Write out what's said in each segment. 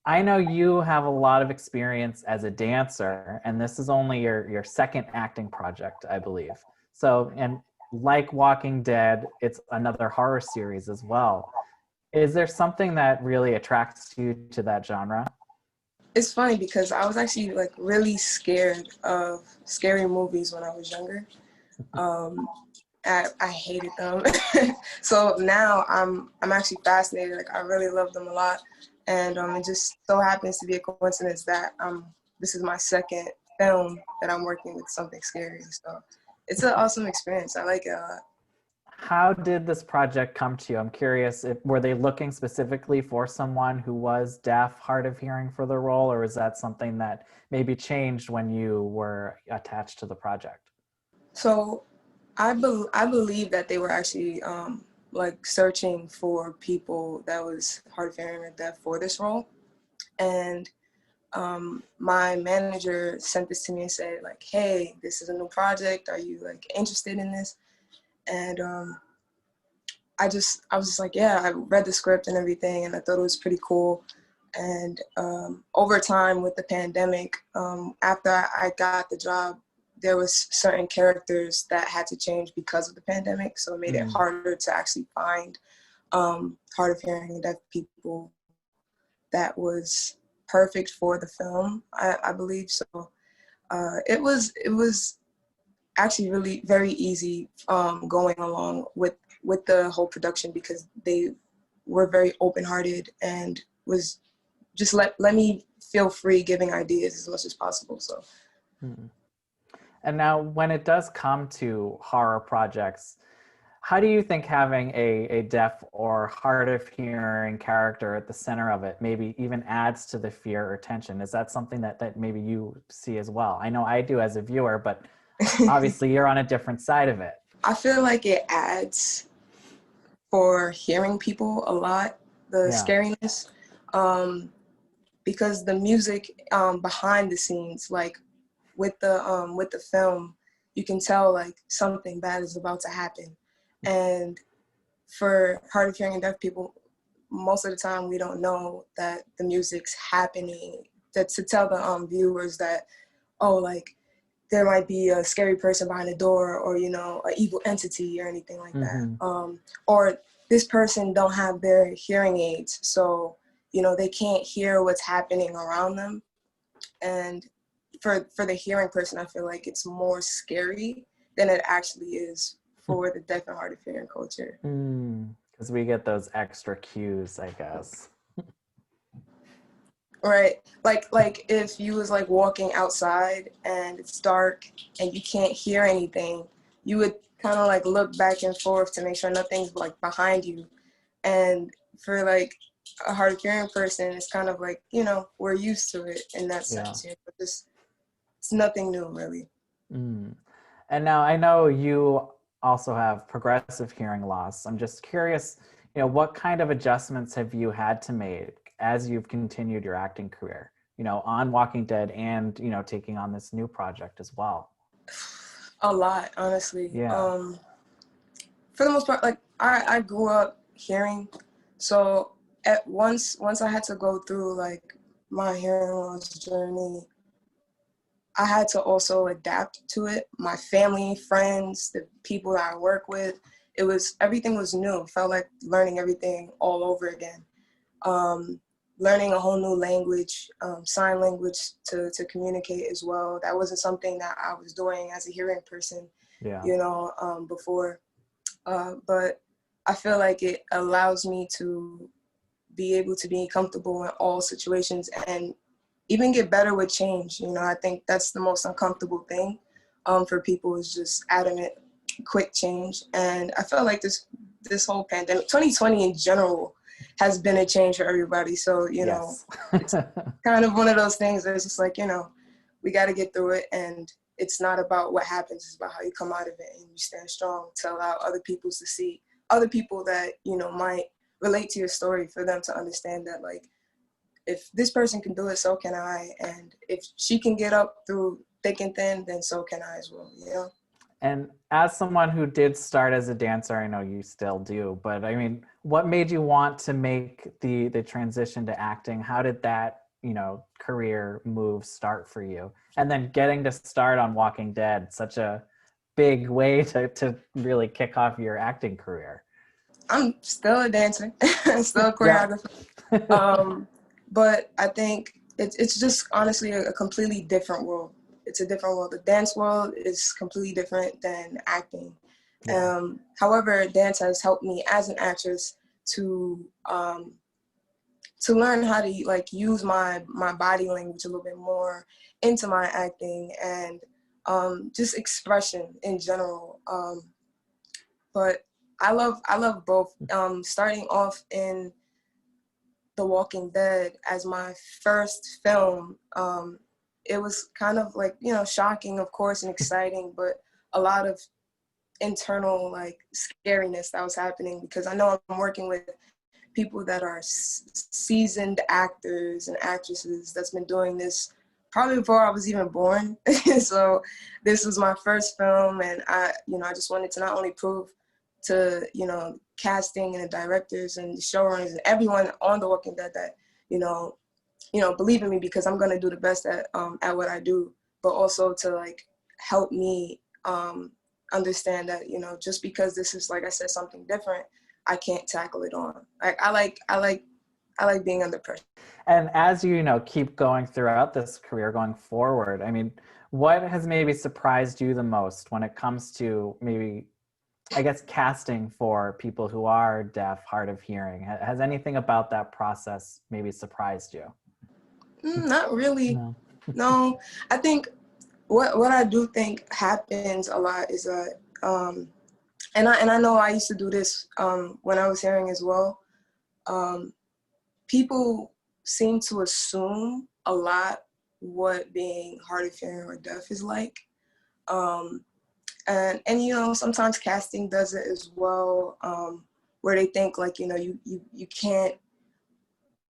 I know you have a lot of experience as a dancer, and this is only your second acting project, I believe. So, and like Walking Dead, it's another horror series as well. Is there something that really attracts you to that genre? It's funny because I was actually like really scared of scary movies when I was younger. Um, I hated them. So now I'm actually fascinated. Like I really love them a lot, and it just so happens to be a coincidence that this is my second film that I'm working with something scary. So it's an awesome experience. I like it a lot. How did this project come to you? I'm curious, were they looking specifically for someone who was deaf, hard of hearing for the role, or is that something that maybe changed when you were attached to the project? So I believe that they were actually like searching for people that was hard of hearing or deaf for this role, and my manager sent this to me and said like, hey, this is a new project, are you like interested in this? And I was just like, yeah, I read the script and everything and I thought it was pretty cool. And over time with the pandemic, after I got the job, there was certain characters that had to change because of the pandemic, so it made it Mm. harder to actually find hard of hearing and deaf people that was perfect for the film. I believe so. It was actually really very easy going along with the whole production because they were very open hearted and was just let me feel free giving ideas as much as possible. So Mm. And now, when it does come to horror projects, how do you think having a deaf or hard of hearing character at the center of it maybe even adds to the fear or tension? Is that something that maybe you see as well? I know I do as a viewer, but obviously you're on a different side of it. I feel like it adds for hearing people a lot, the Yeah. scariness, um, because the music behind the scenes, like with the film, you can tell like something bad is about to happen. And for hard of hearing and deaf people, most of the time we don't know that the music's happening. That to tell the viewers that, oh, like there might be a scary person behind the door, or you know, an evil entity or anything like that, Hmm. or this person don't have their hearing aids, so you know they can't hear what's happening around them. And for the hearing person, I feel like it's more scary than it actually is for the deaf and hard of hearing culture. Because we get those extra cues, I guess. Right. Like if you was like walking outside and it's dark and you can't hear anything, you would kind of like look back and forth to make sure nothing's like behind you. And for like a hard of hearing person, it's kind of like, you know, we're used to it in that Yeah. sense. You know, but just it's nothing new really. Mm. And now I know you also have progressive hearing loss. I'm just curious, what kind of adjustments have you had to make as you've continued your acting career, on Walking Dead and, taking on this new project as well? A lot, honestly. Yeah. For the most part, like I grew up hearing, so at once I had to go through like my hearing loss journey, I had to also adapt to it. My family, friends, the people that I work with, everything was new. It felt like learning everything all over again. Um, Learning a whole new language, sign language to communicate as well. That wasn't something that I was doing as a hearing person, Yeah. you know, before. But I feel like it allows me to be able to be comfortable in all situations and even get better with change. You know, I think that's the most uncomfortable thing for people is just adamant, quick change. And I felt like this whole pandemic, 2020 in general, has been a change for everybody. So, you know, Yes. it's kind of one of those things that's just like, you know, we got to get through it. And it's not about what happens, it's about how you come out of it and you stand strong to allow other people to see, other people that, you know, might relate to your story, for them to understand that, like, if this person can do it, so can I. And if she can get up through thick and thin, then so can I as well, you know? And as someone who did start as a dancer, I know you still do, but I mean, what made you want to make the transition to acting? How did that, career move start for you? And then getting to start on Walking Dead, such a big way to really kick off your acting career. I'm still a dancer, still a Yeah. choreographer. But I think it's just honestly a completely different world. It's a different world. The dance world is completely different than acting. Yeah. However, dance has helped me as an actress to learn how to like use my body language a little bit more into my acting and just expression in general. But I love both. Starting off in The Walking Dead as my first film, it was kind of like, shocking, of course, and exciting, but a lot of internal like scariness that was happening because I know I'm working with people that are seasoned actors and actresses that's been doing this probably before I was even born. So this was my first film, and I just wanted to not only prove to, casting and the directors and the showrunners and everyone on The Walking Dead that, believe in me because I'm gonna do the best at what I do, but also to like help me understand that, just because this is, like I said, something different, I can't tackle it on. Like I like being under pressure. And as you, keep going throughout this career going forward, I mean, what has maybe surprised you the most when it comes to maybe, I guess, casting for people who are deaf, hard of hearing? Has anything about that process maybe surprised you? Not really. No. No, I think what I do think happens a lot is that, and I know I used to do this when I was hearing as well. Um, People seem to assume a lot what being hard of hearing or deaf is like. Um, and sometimes casting does it as well, where they think like, you can't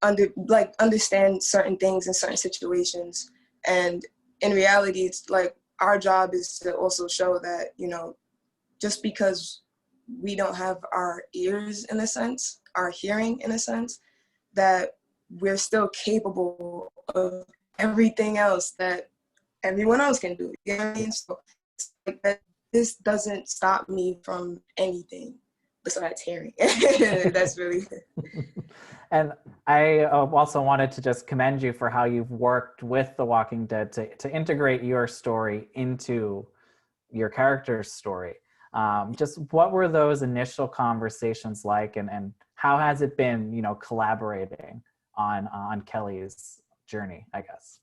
understand certain things in certain situations. And in reality, it's like our job is to also show that, just because we don't have our ears in a sense, our hearing in a sense, that we're still capable of everything else that everyone else can do. You know what I mean? So it's like that this doesn't stop me from anything besides hearing. That's really And I also wanted to just commend you for how you've worked with The Walking Dead to integrate your story into your character's story. Just what were those initial conversations like, and how has it been, collaborating on Kelly's journey, I guess?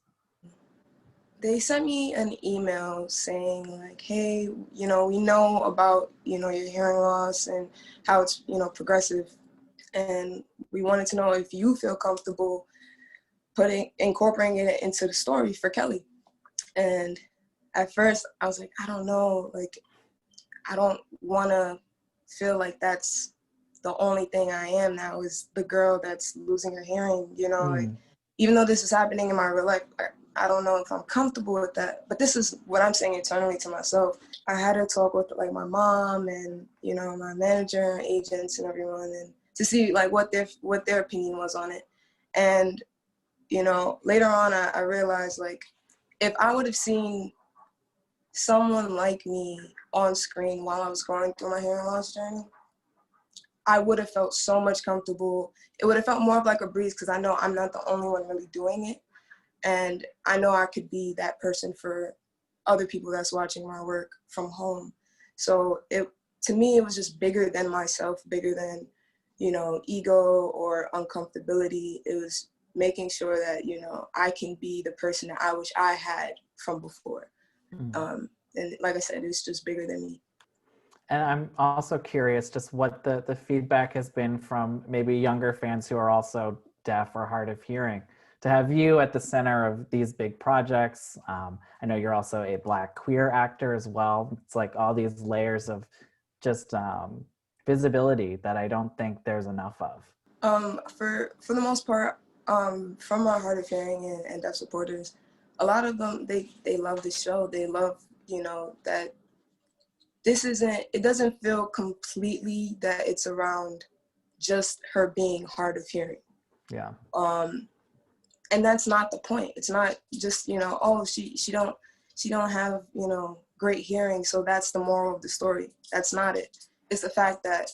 they sent me an email saying like, hey, we know about, your hearing loss and how it's, progressive. And we wanted to know if you feel comfortable incorporating it into the story for Kelly. And at first I was like, I don't know, like, I don't want to feel like that's the only thing I am now is the girl that's losing her hearing, like, even though this is happening in my real life, I don't know if I'm comfortable with that. But this is what I'm saying internally to myself. I had to talk with like my mom and, my manager and agents and everyone, and to see like what their opinion was on it. And, later on I realized like if I would have seen someone like me on screen while I was going through my hearing loss journey, I would have felt so much comfortable. It would have felt more of like a breeze because I know I'm not the only one really doing it. And I know I could be that person for other people that's watching my work from home. So to me, it was just bigger than myself, bigger than, ego or uncomfortability. It was making sure that, I can be the person that I wish I had from before. And like I said, it's just bigger than me. And I'm also curious just what the feedback has been from maybe younger fans who are also deaf or hard of hearing. To have you at the center of these big projects. I know you're also a Black queer actor as well. It's like all these layers of just visibility that I don't think there's enough of. For the most part, from our hard of hearing and deaf supporters, a lot of them they love the show. They love that it doesn't feel completely that it's around just her being hard of hearing. Yeah. And that's not the point. It's not just, oh, she don't have, great hearing, so that's the moral of the story. That's not it. It's the fact that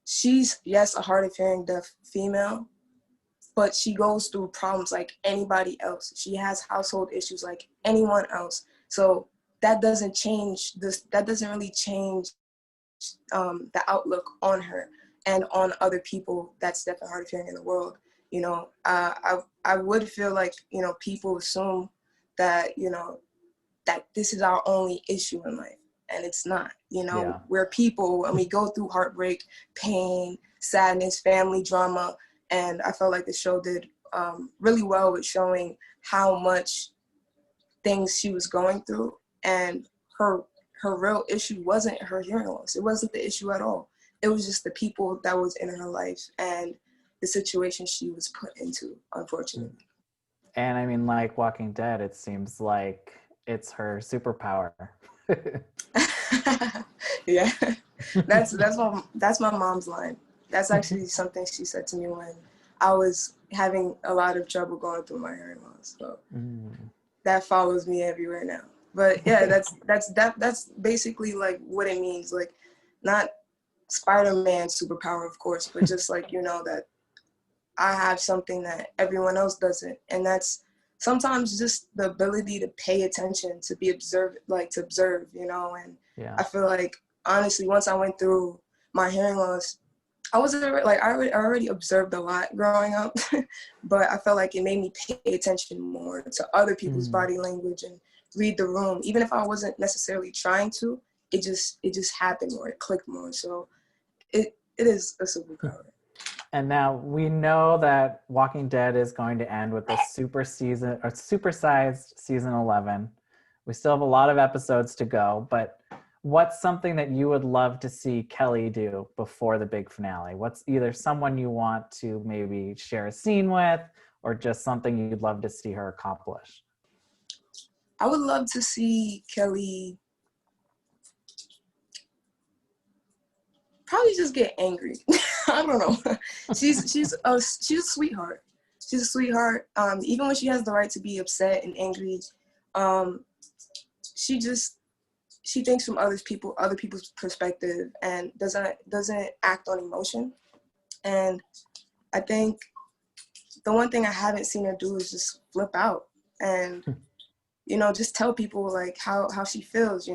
she's, yes, a hard of hearing deaf female, but she goes through problems like anybody else. She has household issues like anyone else. So that doesn't change this. That doesn't really change the outlook on her and on other people that's deaf and hard of hearing in the world. I would feel like, people assume that, that this is our only issue in life. And it's not. Yeah. We're people and we go through heartbreak, pain, sadness, family drama. And I felt like the show did really well with showing how much things she was going through. And her real issue wasn't her hearing loss. It wasn't the issue at all. It was just the people that was in her life and the situation she was put into, unfortunately. And I mean, like Walking Dead, it seems like it's her superpower. Yeah, that's my mom's line. That's actually something she said to me when I was having a lot of trouble going through my hearing loss. So that follows me everywhere now. But yeah, that's basically like what it means. Like, not Spider-Man superpower, of course, but just like, that I have something that everyone else doesn't. And that's sometimes just the ability to pay attention, to be observed, like to observe, and Yeah. I feel like, honestly, once I went through my hearing loss, I wasn't like, I already observed a lot growing up, but I felt like it made me pay attention more to other people's body language and read the room. Even if I wasn't necessarily trying to, it just happened more, it clicked more. So it is a superpower. And now we know that Walking Dead is going to end with a supersized season 11. We still have a lot of episodes to go, but what's something that you would love to see Kelly do before the big finale? What's either someone you want to maybe share a scene with, or just something you'd love to see her accomplish? I would love to see Kelly probably just get angry. I don't know. She's a sweetheart. She's a sweetheart. Even when she has the right to be upset and angry, she thinks from other people's perspective and doesn't act on emotion. And I think the one thing I haven't seen her do is just flip out and just tell people like how she feels.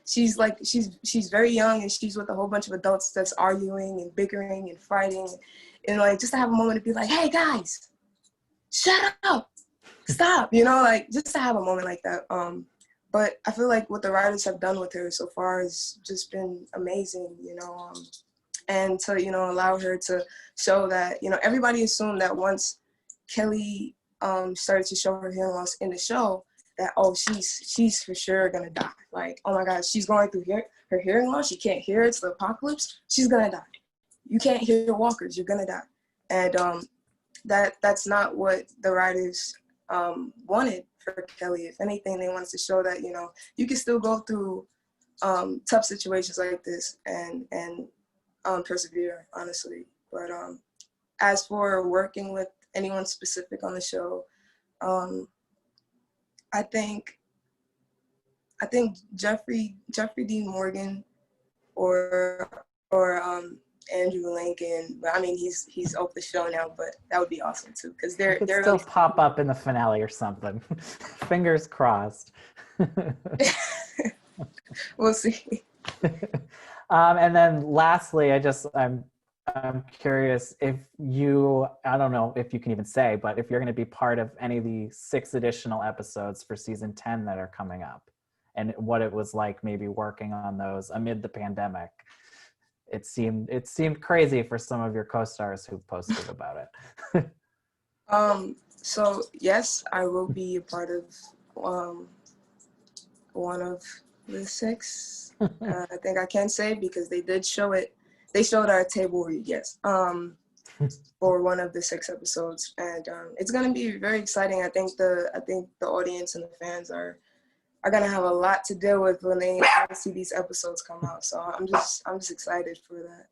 If she's very young and she's with a whole bunch of adults that's arguing and bickering and fighting, and like just to have a moment to be like, hey guys, shut up, stop, like just to have a moment like that. But I feel like what the writers have done with her so far has just been amazing, and to allow her to show that everybody assumed that once Kelly started to show her hearing loss in the show, that, oh, she's for sure gonna die. Like, oh my God, she's going through her hearing loss. She can't hear. It's the apocalypse. She's gonna die. You can't hear walkers. You're gonna die. And that's not what the writers wanted for Kelly. If anything, they wanted to show that you can still go through tough situations like this and persevere, honestly. But as for working with anyone specific on the show, I think Jeffrey Dean Morgan or Andrew Lincoln. But I mean, he's off the show now, but that would be awesome too, because they're Could still really pop up in the finale or something. Fingers crossed. We'll see. And then lastly, I'm curious if I don't know if you can even say, but if you're going to be part of any of the 6 additional episodes for season 10 that are coming up, and what it was like maybe working on those amid the pandemic. It seemed crazy for some of your co-stars who posted about it. So yes, I will be a part of one of the 6. I think I can say, because they did show it. They showed our table read, yes, for one of the 6 episodes, and it's gonna be very exciting. I think the audience and the fans are are gonna have a lot to deal with when they see these episodes come out. So I'm just excited for that.